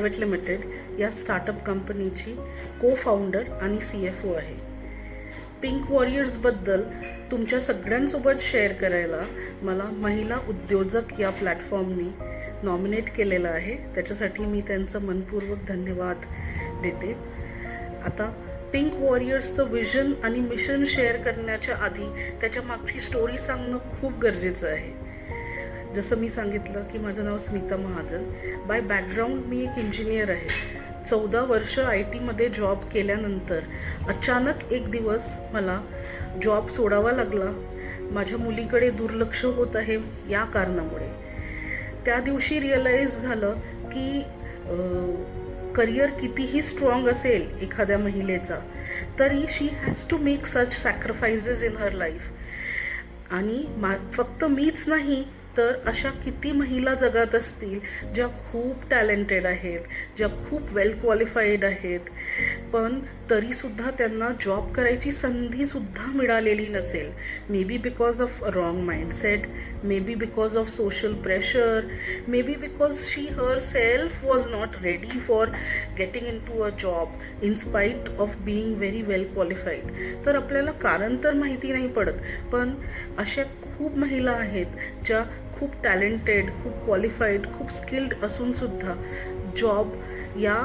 Private limited या startup कंपनीची को फाउंडर आणि CFO आहे. पिंक वॉरियर्सबद्दल तुमच्या सगळ्यांसोबत शेअर करायला मला महिला उद्योजक या प्लॅटफॉर्मनी नॉमिनेट केलेलं आहे. त्याच्यासाठी मी त्यांचं मनपूर्वक धन्यवाद देते. आता पिंक वॉरियर्सचं विजन आणि मिशन शेअर करण्याच्या आधी त्याच्या मागची स्टोरी सांगणं खूप गरजेचं आहे. जसं मी सांगितलं की माझं नाव स्मिता महाजन. बाय बॅकग्राऊंड मी एक इंजिनियर आहे. 14 वर्ष IT मध्ये जॉब केल्यानंतर अचानक एक दिवस मला जॉब सोडावा लागला. माझ्या मुलीकडे दुर्लक्ष होत आहे या कारणामुळे. त्या दिवशी रिअलाइज झालं की करिअर कितीही स्ट्रॉंग असेल एखाद्या महिलेचा तरी she has to make such sacrifices in her life. आणि फक्त मीच नाही तर अशा किती महिला जगात असतील ज्या खूप टॅलेंटेड आहेत, ज्या खूप वेल क्वालिफाईड आहेत, पण तरीसुद्धा त्यांना जॉब करायची संधीसुद्धा मिळालेली नसेल. Maybe because of wrong mindset, maybe because of social pressure, maybe because she herself was not ready for getting into a job in spite of being very well qualified. तर आपल्याला कारण तर माहिती नाही पडत, पण अशा खूप महिला आहेत ज्या खूप टॅलेंटेड, खूप क्वालिफाईड, खूप स्किल्ड असूनसुद्धा जॉब या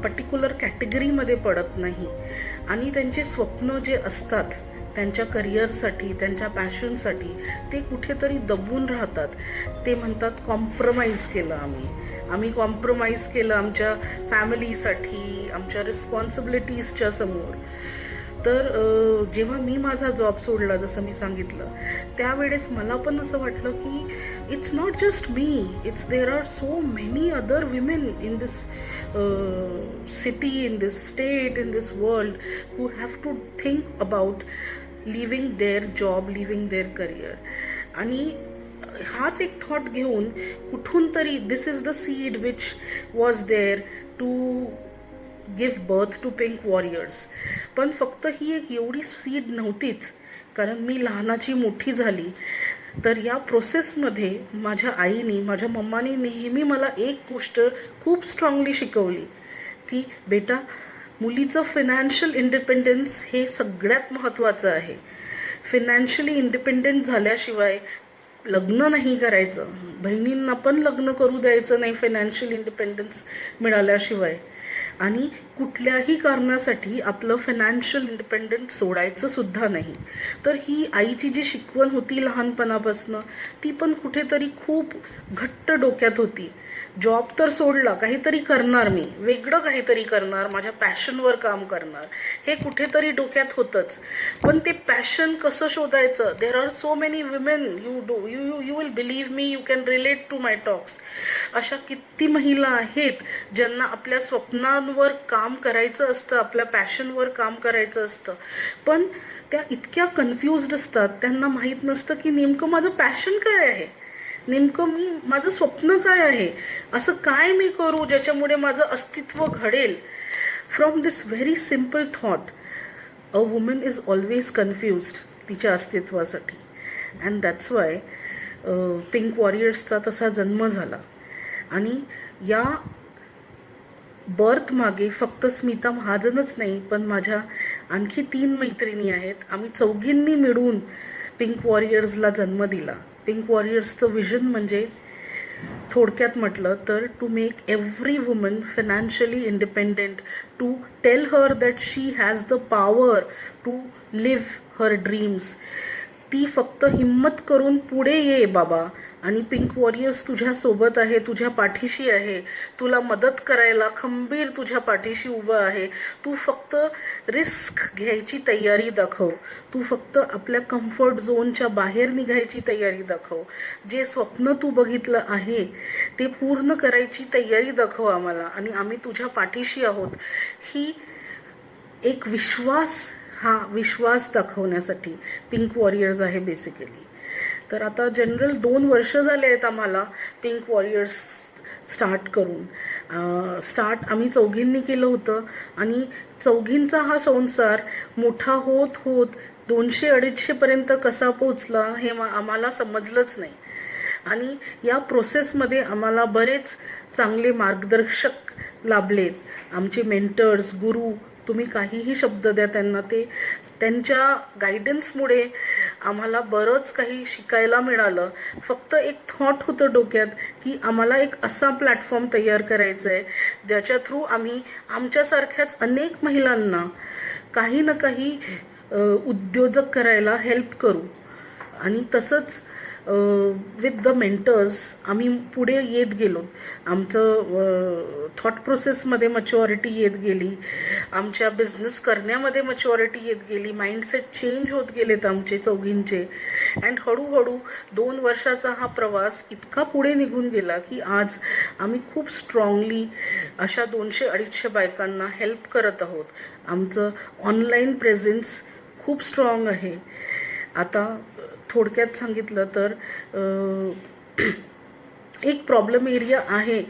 पर्टिक्युलर कॅटेगरीमध्ये पडत नाही. आणि त्यांचे स्वप्न जे असतात त्यांच्या करिअरसाठी, त्यांच्या पॅशनसाठी, ते कुठेतरी दबून राहतात. ते म्हणतात कॉम्प्रोमाइज केलं आम्ही कॉम्प्रोमाइज केलं आमच्या फॅमिलीसाठी, आमच्या रिस्पॉन्सिबिलिटीजच्या समोर. तर जेव्हा मी माझा जॉब सोडला, जसं मी सांगितलं, त्यावेळेस मला पण असं वाटलं की it's not just me, there are so many other women in this city, in this state, in this world who have to think about living their job, living their career. आणि हाच एक थॉट घेऊन कुठून तरी this is the seed which was there to give birth to pink warriors. पण फक्त ही एक एवढी सीड नव्हतीच, कारण मी लहानाची मोठी झाली. तर या प्रोसेसमध्ये माझ्या आईने, माझ्या मम्माने नेहमी मला एक गोष्ट खूप स्ट्रॉंगली शिकवली की बेटा, मुलीचं फायनान्शियल इंडिपेंडन्स हे सगळ्यात महत्त्वाचं आहे. फायनान्शियली इंडिपेंडेंट झाल्याशिवाय लग्न नाही करायचं, बहिणींना पण लग्न करू द्यायचं नाही फायनान्शियल इंडिपेंडन्स मिळाल्याशिवाय. आणि कुठल्याही कारणासाठी आपलं फायनान्शियल इंडिपेंडन्स सोडायचं सुद्धा नाही. तर ही आईची जी शिकवण होती लहानपणापासून, ती पण कुठेतरी खूप घट्ट डोक्यात होती. जॉब तर सोडला, काहीतरी करणार, मी वेगळं काहीतरी करणार, माझ्या पॅशनवर काम करणार, हे कुठेतरी डोक्यात होतंच. पण ते पॅशन कसं शोधायचं? There are so many women, you will believe me, you can relate to my talks. अशा किती महिला आहेत ज्यांना आपल्या स्वप्नांवर काम करायचं असतं, आपल्या पॅशनवर काम करायचं असतं, पण त्या इतक्या कन्फ्युज्ड असतात, त्यांना माहीत नसतं की नेमकं माझं पॅशन काय आहे, नेमकं माझं स्वप्न काय आहे, असं काय मी करू ज्याच्यामुळे माझं अस्तित्व घडेल. From this very simple thought a woman is always confused तिच्या अस्तित्वासाठी. अँड दॅट्स वाय पिंक वॉरियर्सचा तसा जन्म झाला. आणि या बर्थ मागे फक्त स्मिता महाजनच नाही, पण माझ्या आणखी 3 मैत्रिणी आहेत. आम्ही चौघींनी मिळून पिंक वॉरियर्सला जन्म दिला. पिंक वॉरियर्सचं विजन म्हणजे थोडक्यात म्हटलं तर to make every woman financially independent, to tell her that she has the power to live her dreams. ती फक्त हिम्मत करून पुढे ये बाबा, आणि पिंक वॉरियर्स तुझ्या सोबत आहे, तुझ्या पाठीशी आहे, तुला मदत करायला खंबीर तुझ्या पाठीशी उभं आहे. तू फक्त रिस्क घ्यायची तयारी दाखव, तू फक्त आपल्या कम्फर्ट झोनच्या बाहेर निघायची तयारी दाखव. जे स्वप्न तू बघितलं आहे ते पूर्ण करायची तयारी दाखव आम्हाला, आणि आम्ही तुझ्या पाठीशी आहोत. ही एक विश्वास दाखवण्यासाठी पिंक वॉरियर्स आहे बेसिकली. तर आता जनरल 2 वर्ष झाले आहेत आम्हाला पिंक वॉरियर्स स्टार्ट करून. आम्ही चौघींनी केलं होतं, आणि चौघींचा हा संसार मोठा होत होत 200-250 पर्यंत कसा पोहोचला हे आम्हाला समजलंच नाही. आणि या प्रोसेसमध्ये आम्हाला बरेच चांगले मार्गदर्शक लाभलेत, आमचे मेंटर्स, गुरु, तुम्ही काहीही शब्द द्या त्यांना, ते त्यांच्या गायडन्समुळे आम्हाला बरंच काही शिकायला मिळालं. फक्त एक थॉट होतं डोक्यात की आम्हाला एक असा प्लॅटफॉर्म तयार करायचा आहे ज्याच्या थ्रू आम्ही आमच्यासारख्याच अनेक महिलांना काही ना काही उद्योजक करायला हेल्प करू. आणि तसंच विथ द मेंटर्स आम्ही पुढे येत गेलो. आमचं थॉट प्रोसेसमध्ये मच्युरिटी येत गेली, आमच्या बिझनेस करण्यामध्ये मच्युरिटी येत गेली, माइंडसेट चेंज होत गेलेत आमचे चौघींचे. अँड हळूहळू 2 वर्षाचा हा प्रवास इतका पुढे निघून गेला की आज आम्ही खूप स्ट्रॉंगली अशा 200-250 बायकांना हेल्प करत आहोत. आमचं ऑनलाईन प्रेझेन्स खूप स्ट्रॉंग आहे. आता थोडक्यात सांगितलं तर एक प्रॉब्लेम एरिया आहे.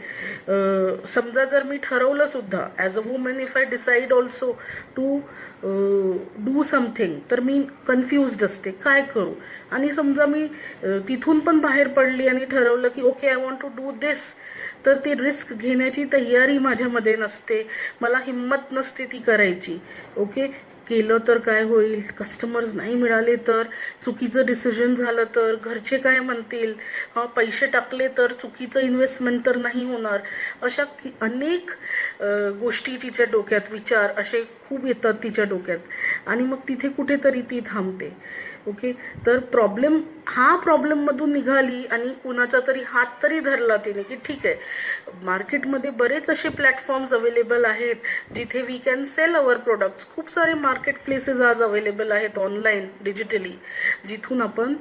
समजा जर मी ठरवलं सुद्धा as a woman, if I decide also to do something, तर मी कन्फ्युज्ड असते काय करू. आणि समजा मी तिथून पण बाहेर पडली आणि ठरवलं की okay I want to do this, तर ती रिस्क घेण्याची तयारी माझ्यामध्ये नसते, मला हिंमत नसते ती करायची. ओके, केलं तर काय होईल, कस्टमर्स नाही मिळाले तर, चुकीचं डिसिजन झालं तर, घरचे काय म्हणतील, पैसे टाकले तर चुकीचं इन्व्हेस्टमेंट तर नाही होणार. अशा अनेक गोष्टी तिच्या डोक्यात, विचार असे खूप येतात तिच्या डोक्यात आणि मग तिथे कुठेतरी ती थांबते. ओके, तर प्रॉब्लेममधून निघाली आणि कुणाचा तरी हात तरी धरला तिने की ठीक आहे, मार्केटमध्ये बरेच असे प्लॅटफॉर्म्स अवेलेबल आहेत जिथे we can sell our products. खूप सारे मार्केट प्लेसेस आज अवेलेबल आहेत ऑनलाईन, डिजिटली, जिथून आपण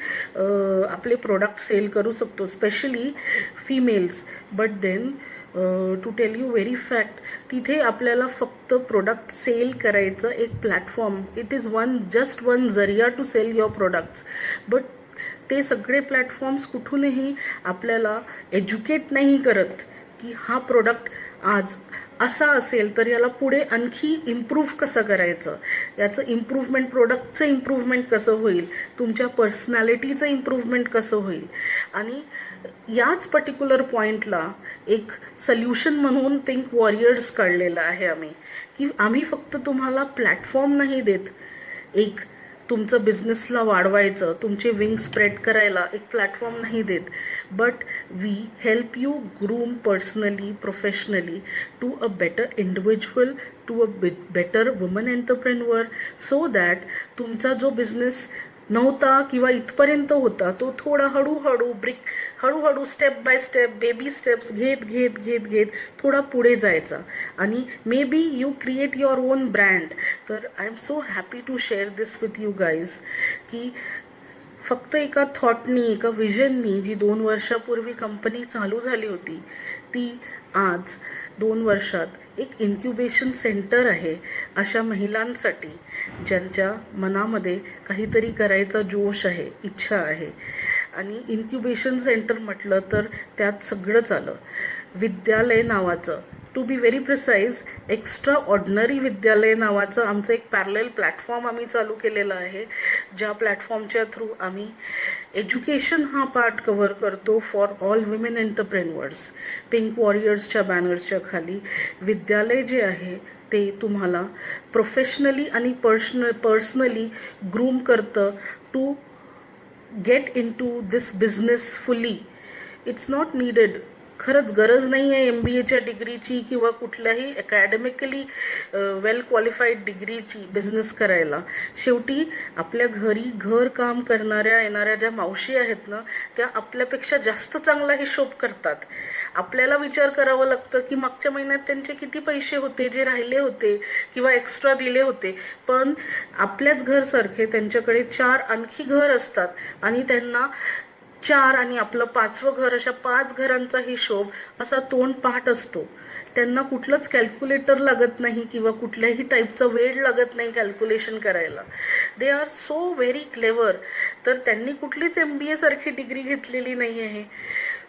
आपले प्रोडक्ट सेल करू शकतो, specially females. But then to tell you very fact, तिथे आपल्याला फक्त प्रोडक्ट सेल करायचं एक platform, it is just one जरिया to sell your products. But ते सगळे प्लॅटफॉर्म्स कुठूनही आपल्याला एज्युकेट नाही करत की हा प्रोडक्ट आज असा असेल तर याला पुढे आणखी इम्प्रूव्ह कसं करायचं, याचं इम्प्रूव्हमेंट, प्रोडक्टचं इम्प्रूव्हमेंट कसं होईल, तुमच्या पर्सनॅलिटीचं इम्प्रूव्हमेंट कसं होईल. आणि याच पर्टिक्युलर पॉइंटला एक सोल्युशन म्हणून पिंक वॉरियर्स काढलेलं आहे आम्ही, की आम्ही फक्त तुम्हाला प्लॅटफॉर्म नाही देत, एक तुमचं बिझनेसला वाढवायचं, तुमचे विंग स्प्रेड करायला एक प्लॅटफॉर्म नाही देत, but we help you groom personally, professionally to a better individual, to a better woman entrepreneur, so that तुमचा जो बिझनेस नव्हता किंवा इथपर्यंत होता तो थोडा हळूहळू step by step, baby steps घेत थोडा पुढे जायचा. आणि may be you create your own brand. तर I am so happy to share this with you guys की फक्त एका थॉटनी, एका विजननी जी 2 वर्षापूर्वी कंपनी चालू झाली होती, ती आज 2 वर्षात एक इन्क्युबेशन सेंटर आहे अशा महिलांसाठी ज्यांच्या मनामध्ये काहीतरी करायचा जोश आहे, इच्छा आहे. आणि इन्क्युबेशन सेंटर म्हटलं तर त्यात सगळंच आलं. विद्यालय नावाचं, to be very precise, extraordinary विद्यालय नावाचं आमचं एक पॅरलल प्लॅटफॉर्म आम्ही चालू केलेलं आहे, ज्या प्लॅटफॉर्मच्या थ्रू आम्ही एज्युकेशन हा पार्ट कव्हर करतो for all women entrepreneurs. Pink वॉरियर्सच्या बॅनर्सच्या खाली विद्यालय जे आहे ते तुम्हाला प्रोफेशनली आणि पर्सनली ग्रूम करतं to get into this business fully. It's not needed, खरंच गरज नाही आहे MBAच्या डिग्रीची किंवा कुठल्याही अकॅडमिकली वेल क्वालिफाईड डिग्रीची बिझनेस करायला. शेवटी आपल्या घरी घर काम करणाऱ्या येणाऱ्या ज्या मावशी आहेत ना, त्या आपल्यापेक्षा जास्त चांगला हिशोब करतात. आपल्याला विचार करावं लागतं की मागच्या महिन्यात त्यांचे किती पैसे होते जे राहिले होते किंवा एक्स्ट्रा दिले होते, पण आपल्याच घरसारखे त्यांच्याकडे 4 आणखी घर असतात आणि त्यांना 4 आणि आपलं 5वं घर, अशा 5 घरांचा हिशोब असा तोंड पाहत असतो. त्यांना कुठलंच कॅल्क्युलेटर लागत नाही किंवा कुठल्याही टाईपचा वेळ लागत नाही कॅल्क्युलेशन करायला. They are so very clever. तर त्यांनी कुठलीच MBA सारखी डिग्री घेतलेली नाही आहे.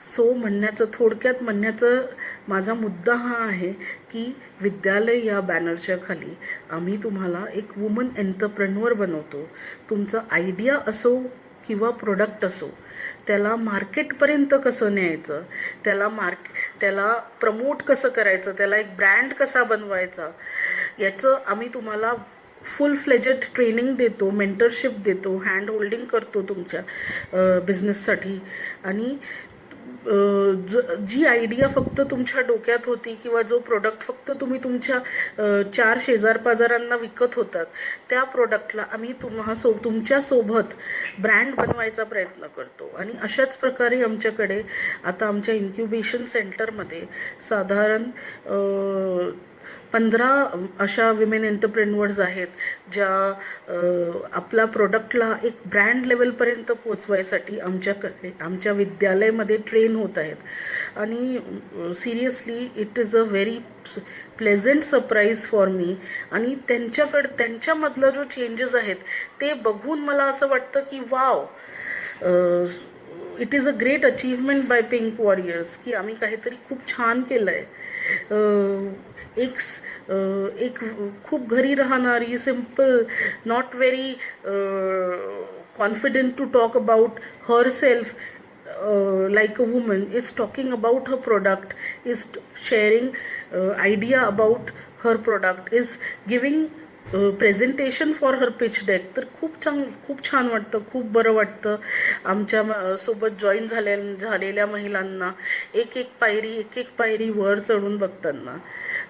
सो थोडक्यात म्हणण्याचं माझा मुद्दा हा आहे की विद्यालय या बॅनरच्या खाली आम्ही तुम्हाला एक वुमन एंटरप्रेन्युअर बनवतो. तुमचं आयडिया असो किंवा प्रोडक्ट असो, त्याला मार्केटपर्यंत कसं न्यायचं, त्याला प्रमोट कसं करायचं, त्याला एक ब्रँड कसा बनवायचा, याचं आम्ही तुम्हाला फुल फ्लेजेड ट्रेनिंग देतो, मेंटरशिप देतो, हँड होल्डिंग करतो तुमच्या बिझनेससाठी. आणि जी आयडिया फक्त तुमच्या डोक्यात होती किंवा जो प्रोडक्ट फक्त तुम्ही तुमच्या 4 शेजारपाजारांना विकत होतात, त्या प्रोडक्टला आम्ही तुमच्यासोबत ब्रँड बनवायचा प्रयत्न करतो. आणि अशाच प्रकारे आमच्याकडे आता आमच्या इन्क्युबेशन सेंटरमध्ये साधारण 15 अशा विमेन एंटरप्रेन्युअर्स आहेत ज्या आपल्या प्रोडक्टला एक ब्रँड लेवलपर्यंत पोचवायसाठी आमच्या विद्यालयामध्ये ट्रेन होत आहेत. आणि seriously it is a very pleasant surprise for me. आणि त्यांच्यामधलं जो चेंजेस आहेत ते बघून मला असं वाटतं की wow, it is a great achievement by pink warriors की आम्ही काहीतरी खूप छान केलं आहे. एक खूप घरी राहणारी, simple, not very confident to talk about herself like a woman, is talking about her product, is sharing idea about her product, is giving presentation for her pitch deck. तर खूप छान वाटतं, खूप बरं वाटतं आमच्या सोबत जॉईन झालेल्या महिलांना एक एक पायरी वर चढून बघताना.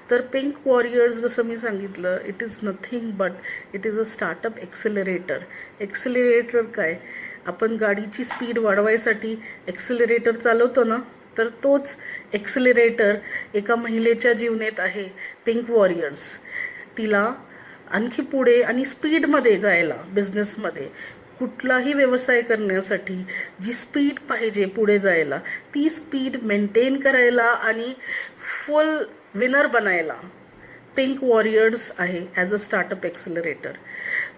तर पिंक वॉरियर्स जसं मी सांगितलं, it is nothing but it is a startup accelerator. Accelerator काय, आपण गाडीची स्पीड वाढवायसाठी एक्सेलरेटर चालवतो ना, तर तोच एक्सेलरेटर एका महिलेच्या जीवनात आहे पिंक वॉरियर्स. तिला आणखी पुढे आणि स्पीडमध्ये जायला, बिझनेसमध्ये कुठलाही व्यवसाय करण्यासाठी जी स्पीड पाहिजे पुढे जायला, ती स्पीड मेंटेन करायला आणि फुल विनर बनायला पिंक वॉरियर्स आहे ॲज अ स्टार्टअप एक्सेलरेटर.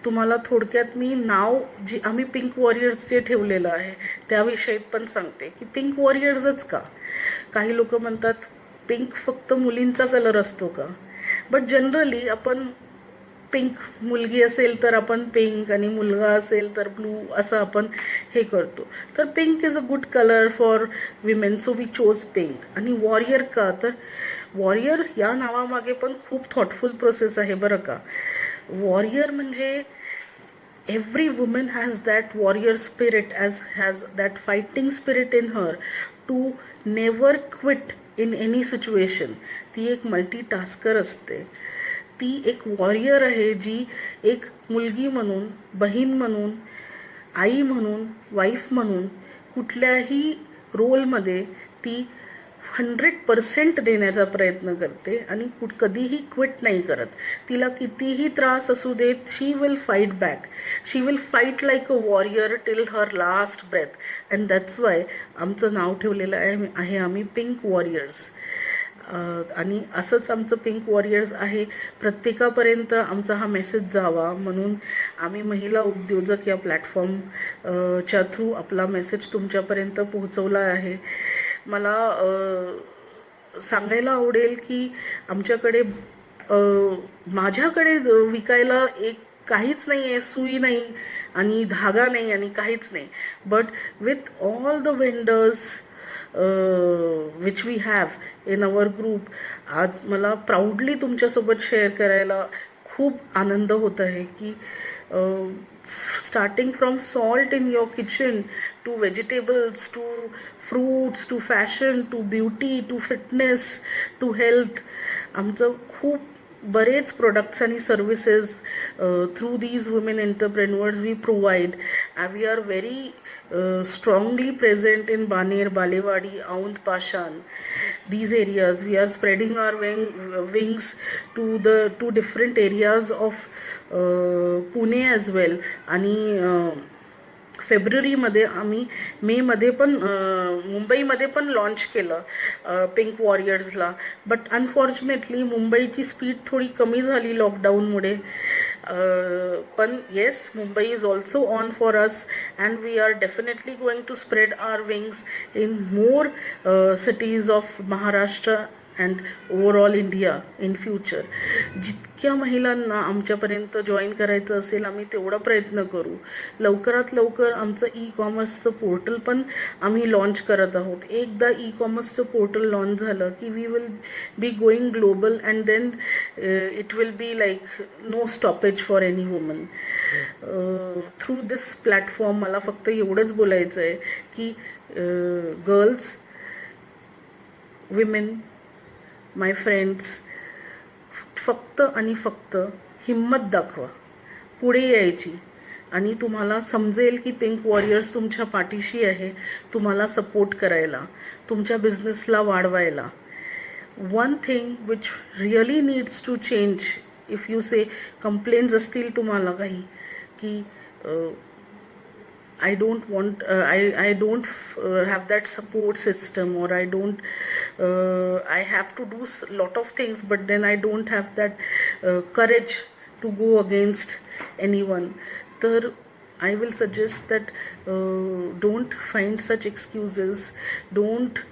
तुम्हाला थोडक्यात मी नाव जी आम्ही पिंक वॉरियर्स जे ठेवलेलं आहे त्याविषयी पण सांगते की पिंक वॉरियर्सच का. काही लोक म्हणतात पिंक फक्त मुलींचा कलर असतो का, बट जनरली आपण पिंक, मुलगी असेल तर आपण पिंक आणि मुलगा असेल तर ब्लू असं आपण हे करतो. तर pink is a good colour for women, so we chose pink. आणि वॉरियर का, तर वॉरियर या नावामागे पण खूप थॉटफुल प्रोसेस आहे बरं का. वॉरियर म्हणजे every woman has that warrior spirit, has that fighting spirit in her to never quit in any situation. ती एक मल्टीटास्कर असते, ती एक वॉरियर आहे जी एक मुलगी म्हणून, बहीण म्हणून, आई म्हणून, वाईफ म्हणून कुठल्याही रोलमध्ये ती 100% देण्याचा प्रयत्न करते आणि कधीही क्विट नाही करत. तिला कितीही त्रास असू देत, she will fight back, she will fight like a warrior till her last breath. And that's why आमचं नाव ठेवलेलं आहे आम्ही पिंक वॉरियर्स. आणि असंच आमचं पिंक वॉरियर्स आहे. प्रत्येकापर्यंत आमचा हा मेसेज जावा म्हणून आम्ही महिला उद्योजक या प्लॅटफॉर्मच्या थ्रू आपला मेसेज तुमच्यापर्यंत पोहोचवला आहे. मला सांगायला आवडेल की आमच्याकडे माझ्याकडे विकायला एक काहीच नाही आहे, सुई नाही आणि धागा नाही आणि काहीच नाही, but with all the vendors which we have in our group, आज मला प्राऊडली तुमच्यासोबत शेअर करायला खूप आनंद होत आहे की starting from salt in your kitchen to vegetables to fruits to fashion to beauty to fitness to health, आमचं खूप बरेच प्रोडक्ट्स आणि services through these women entrepreneurs we provide. We are very strongly present in Baner, Balewadi, Aund, Pashan, these areas. We are spreading our wings to different areas of Pune as well. आणि फेब्रुवारीमध्ये आम्ही मेमध्ये पण मुंबईमध्ये पण launch केलं pink वॉरियर्सला. But unfortunately मुंबईची speed थोडी कमी झाली लॉकडाऊनमुळे. पण yes, Mumbai is also on for us and we are definitely going to spread our wings in more cities of Maharashtra and overall India in future. जितक्या महिलांना आमच्यापर्यंत जॉईन करायचं असेल आम्ही तेवढा प्रयत्न करू. लवकरात लवकर आमचं ई-कॉमर्सचं पोर्टल पण आम्ही लॉन्च करत आहोत. एकदा ई-कॉमर्सचं पोर्टल लॉन्च झालं की we will be going global and then it will be like no stoppage for any woman. Through this platform मला फक्त एवढंच बोलायचं आहे की गर्ल्स, विमेन, माय फ्रेंड्स, फक्त आणि फक्त हिम्मत दाखवा, पुढे यायची आणि तुम्हाला समजेल की पिंक वॉरियर्स तुमच्या पाठीशी आहे, तुम्हाला सपोर्ट करायला, तुमच्या बिझनेसला वाढवायला. One thing which really needs to change, if you say complaints असतील तुम्हाला काही की I don't want, I don't have that support system, or I have to do lot of things, but then I don't have that courage to go against anyone. तर I will suggest that don't find such excuses. Don't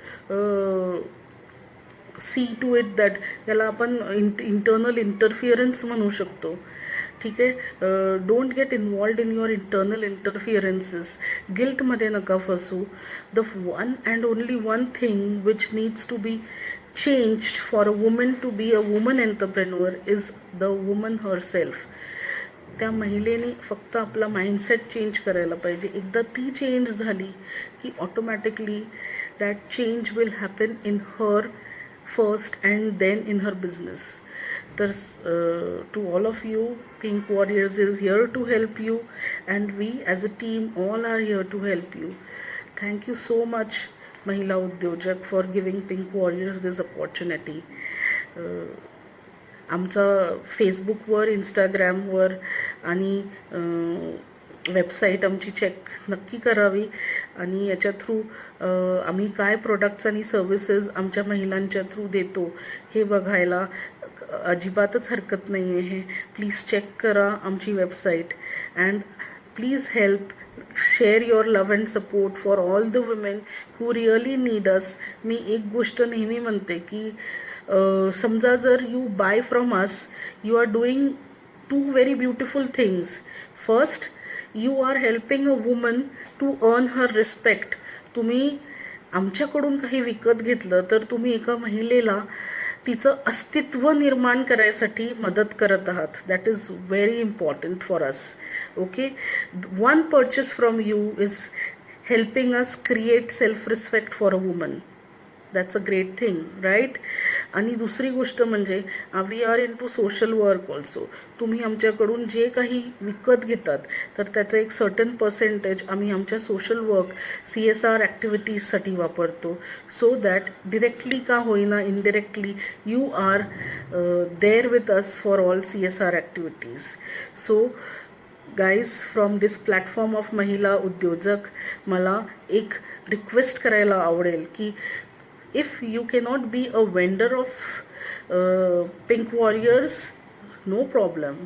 see to it that याला आपण internal interference म्हणू शकतो. ठीक आहे. Don't get involved in your internal interferences. गिल्टमध्ये नका फसू. The one and only one thing which needs to be changed for a woman to be a woman entrepreneur is the woman herself. त्या महिलेने फक्त आपला माइंडसेट चेंज करायला पाहिजे. एकदा ती चेंज झाली की automatically that change will happen in her first and then in her business. To all of you, Pink Warriors is here to help you, and we as a team all are here to help you. Thank you so much, Mahila Udyojak, for giving Pink Warriors this opportunity. आमचा फेसबुकवर, इंस्टाग्रामवर आणि website आमची check नक्की करावी आणि याच्या through आम्ही काय प्रोडक्ट्स आणि सर्व्हिसेस आमच्या महिलांच्या थ्रू देतो हे बघायला अजिबातच हरकत नाही आहे. प्लीज चेक करा आमची website and please help share your love and support for all the women who really need us. मी एक गोष्ट नेहमी म्हणते की समजा जर you buy from us, you are doing two very beautiful things. First, you are helping a woman to earn her respect. तुम्ही आमच्याकडून काही विकत घेतलं तर तुम्ही एका महिलेला तिचं अस्तित्व निर्माण करायसाठी मदत करत आहात. That is very important for us. Okay. One purchase from you is helping us create self respect for a woman. That's a great thing, right. आणि दुसरी गोष्ट म्हणजे we are into social work also. तुम्ही आमच्याकडून जे काही विकत घेतात तर त्याचं एक सर्टन पर्सेंटेज आम्ही आमच्या सोशल वर्क CSR ॲक्टिव्हिटीजसाठी वापरतो. सो दॅट डिरेक्टली का होईना indirectly you are there with us for all CSR activities. So guys, from this platform of महिला उद्योजक मला एक रिक्वेस्ट करायला आवडेल की if you cannot be a vendor of Pink Warriors, no problem,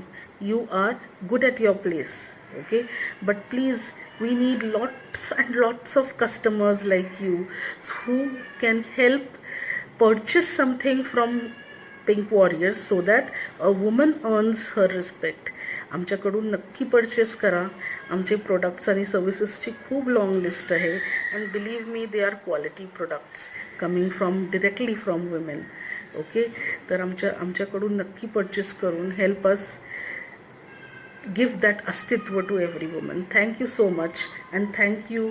you are good at your place, okay, but please, we need lots and lots of customers like you who can help purchase something from Pink Warriors so that a woman earns her respect. आमच्याकडून नक्की purchase करा. आमचे products आणि सर्व्हिसेसची खूप long list आहे and believe me they are quality products coming from directly from women. Okay. तर आमच्याकडून नक्की परचेस करून हेल्प अस गिव्ह दॅट अस्तित्व to every woman. Thank you so much and thank you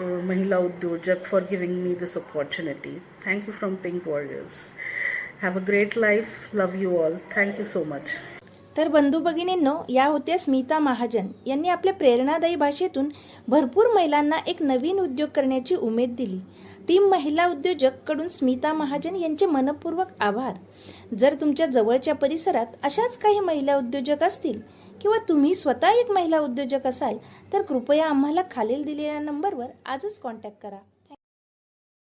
महिला उद्योजक for giving me this opportunity. Thank you from pink warriors. Have a great life. Love you all. Thank you so much. तर बंधू भगिनींनो, या होत्या स्मिता महाजन. यांनी आपल्या प्रेरणादायी भाषेतून भरपूर महिलांना एक नवीन उद्योग करण्याची उमेद दिली. टीम महिला उद्योजक कडून स्मिता महाजन यांचे मनपूर्वक आभार. जर तुमच्या जवळच्या परिसरात अशाच काही महिला उद्योजक असतील किंवा तुम्ही स्वतः एक महिला उद्योजक असाल तर कृपया आम्हाला खालील दिलेल्या नंबरवर आजच कॉन्टॅक्ट करा.